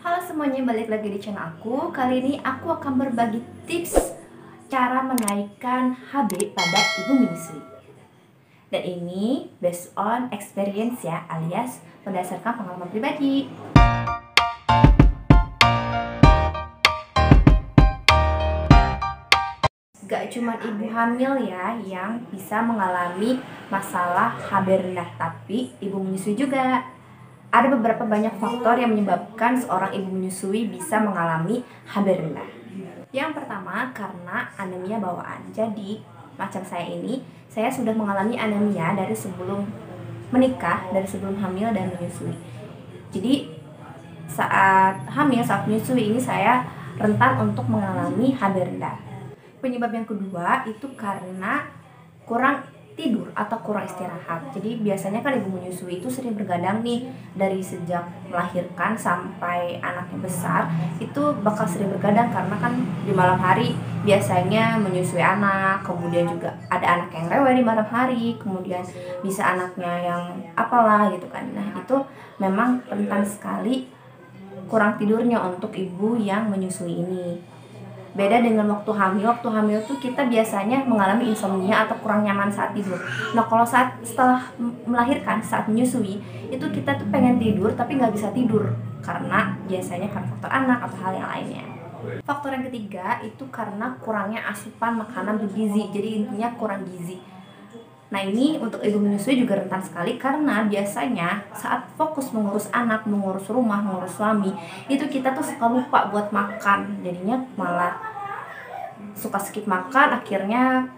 Halo semuanya, balik lagi di channel aku. Kali ini aku akan berbagi tips cara menaikkan HB pada ibu menyusui. Dan ini based on experience ya, alias berdasarkan pengalaman pribadi. Gak cuma ibu hamil ya yang bisa mengalami masalah HB rendah, tapi ibu menyusui juga. Ada beberapa banyak faktor yang menyebabkan seorang ibu menyusui bisa mengalami HB rendah. Yang pertama, karena anemia bawaan. Jadi, macam saya ini, saya sudah mengalami anemia dari sebelum menikah, dari sebelum hamil dan menyusui. Jadi, saat hamil, saat menyusui ini saya rentan untuk mengalami HB rendah. Penyebab yang kedua itu karena kurang tidur atau kurang istirahat. Jadi biasanya kan ibu menyusui itu sering bergadang nih, dari sejak melahirkan sampai anaknya besar itu bakal sering bergadang karena kan di malam hari biasanya menyusui anak, kemudian juga ada anak yang rewel di malam hari, kemudian bisa anaknya yang apalah gitu kan. Nah, itu memang rentan sekali kurang tidurnya untuk ibu yang menyusui ini. Beda dengan waktu hamil tuh kita biasanya mengalami insomnia atau kurang nyaman saat tidur. Nah, kalau setelah melahirkan, saat menyusui, itu kita tuh pengen tidur tapi nggak bisa tidur karena biasanya karena faktor anak atau hal yang lainnya. Faktor yang ketiga itu karena kurangnya asupan makanan bergizi, jadi intinya kurang gizi. Nah, ini untuk ibu menyusui juga rentan sekali karena biasanya saat fokus mengurus anak, mengurus rumah, mengurus suami, itu kita tuh suka lupa buat makan. Jadinya malah suka skip makan, akhirnya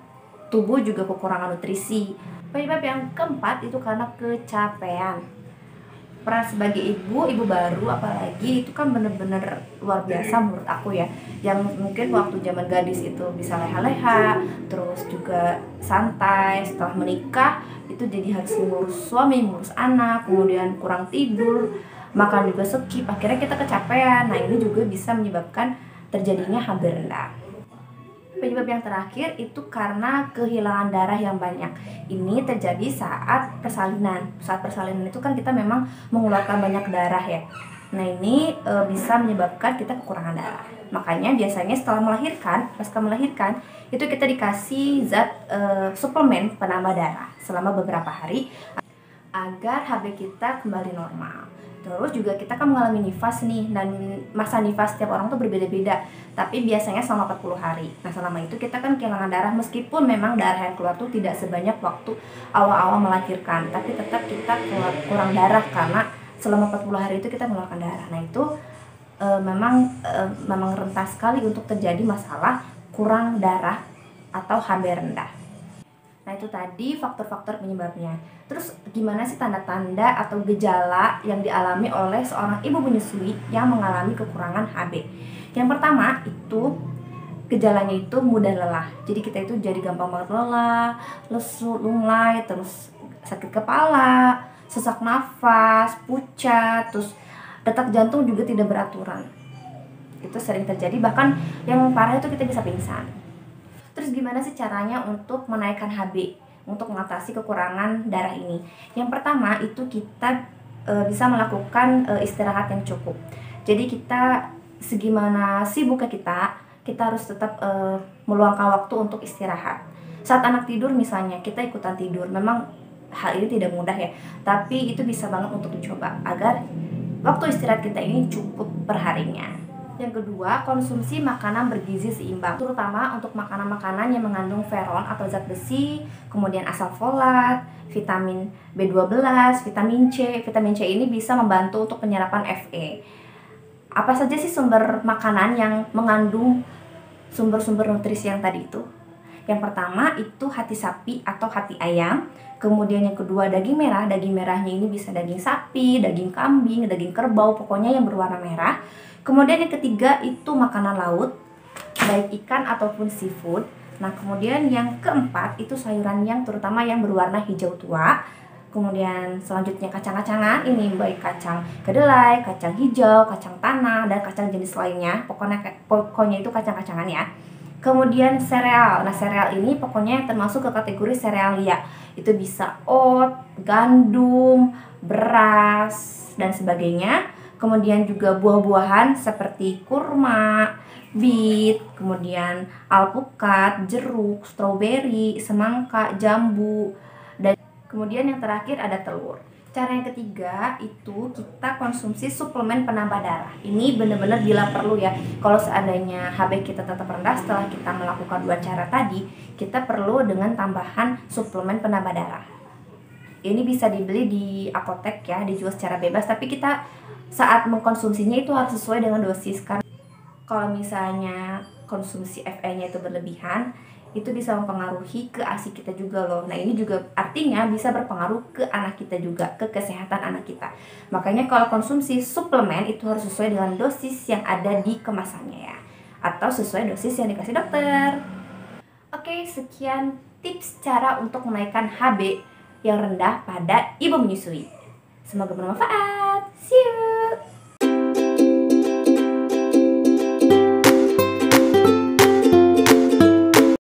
tubuh juga kekurangan nutrisi. Penyebab yang keempat itu karena kecapean. Peran sebagai ibu baru apalagi itu kan bener-bener luar biasa menurut aku ya. Yang mungkin waktu zaman gadis itu bisa leha-leha, terus juga santai. Setelah menikah itu jadi harus mengurus suami, mengurus anak, kemudian kurang tidur, makan juga skip, akhirnya kita kecapean. Nah, ini juga bisa menyebabkan terjadinya HB rendah. Penyebab yang terakhir itu karena kehilangan darah yang banyak. Ini terjadi saat persalinan. Saat persalinan itu kan kita memang mengeluarkan banyak darah ya. Nah, ini bisa menyebabkan kita kekurangan darah. Makanya biasanya setelah melahirkan, pasca melahirkan, itu kita dikasih zat suplemen penambah darah selama beberapa hari agar HB kita kembali normal. Terus juga kita kan mengalami nifas nih, dan masa nifas setiap orang tuh berbeda-beda, tapi biasanya selama 40 hari. Nah, selama itu kita kan kehilangan darah, meskipun memang darah yang keluar tuh tidak sebanyak waktu awal-awal melahirkan, tapi tetap kita kurang darah karena selama 40 hari itu kita mengeluarkan darah. Nah, itu memang rentan sekali untuk terjadi masalah kurang darah atau HB rendah. Nah, itu tadi faktor-faktor penyebabnya. Terus gimana sih tanda-tanda atau gejala yang dialami oleh seorang ibu menyusui yang mengalami kekurangan HB? Yang pertama itu gejalanya itu mudah lelah. Jadi kita itu jadi gampang banget lelah, lesu, lunglai, terus sakit kepala, sesak nafas, pucat, terus detak jantung juga tidak beraturan. Itu sering terjadi, bahkan yang parah itu kita bisa pingsan. Terus gimana sih caranya untuk menaikkan HB, untuk mengatasi kekurangan darah ini? Yang pertama itu kita bisa melakukan istirahat yang cukup. Jadi kita segimana sibuknya kita harus tetap meluangkan waktu untuk istirahat. Saat anak tidur misalnya, kita ikutan tidur. Memang hal ini tidak mudah ya, tapi itu bisa banget untuk dicoba agar waktu istirahat kita ini cukup perharinya. Yang kedua, konsumsi makanan bergizi seimbang, terutama untuk makanan-makanan yang mengandung ferron atau zat besi, kemudian asam folat, vitamin B12, vitamin C. Vitamin C ini bisa membantu untuk penyerapan Fe. Apa saja sih sumber makanan yang mengandung sumber-sumber nutrisi yang tadi itu? Yang pertama itu hati sapi atau hati ayam. Kemudian yang kedua daging merah. Daging merahnya ini bisa daging sapi, daging kambing, daging kerbau, pokoknya yang berwarna merah. Kemudian yang ketiga itu makanan laut, baik ikan ataupun seafood. Nah, kemudian yang keempat itu sayuran yang terutama yang berwarna hijau tua. Kemudian selanjutnya kacang-kacangan, ini baik kacang kedelai, kacang hijau, kacang tanah, dan kacang jenis lainnya. Pokoknya itu kacang-kacangan ya. Kemudian sereal. Nah, sereal ini pokoknya termasuk ke kategori serealia. Itu bisa oat, gandum, beras, dan sebagainya. Kemudian juga buah-buahan seperti kurma, bit, kemudian alpukat, jeruk, stroberi, semangka, jambu, dan kemudian yang terakhir ada telur. Cara yang ketiga itu kita konsumsi suplemen penambah darah. Ini benar-benar bila perlu ya. Kalau seandainya HB kita tetap rendah setelah kita melakukan 2 cara tadi, kita perlu dengan tambahan suplemen penambah darah. Ini bisa dibeli di apotek ya, dijual secara bebas, tapi kita saat mengkonsumsinya itu harus sesuai dengan dosis. Karena kalau misalnya konsumsi Fe-nya itu berlebihan, itu bisa mempengaruhi ke ASI kita juga loh. Nah ini juga artinya bisa berpengaruh ke anak kita juga, ke kesehatan anak kita. Makanya kalau konsumsi suplemen itu harus sesuai dengan dosis yang ada di kemasannya ya, atau sesuai dosis yang dikasih dokter. Oke, sekian tips cara untuk menaikkan HB yang rendah pada ibu menyusui. Semoga bermanfaat. See you!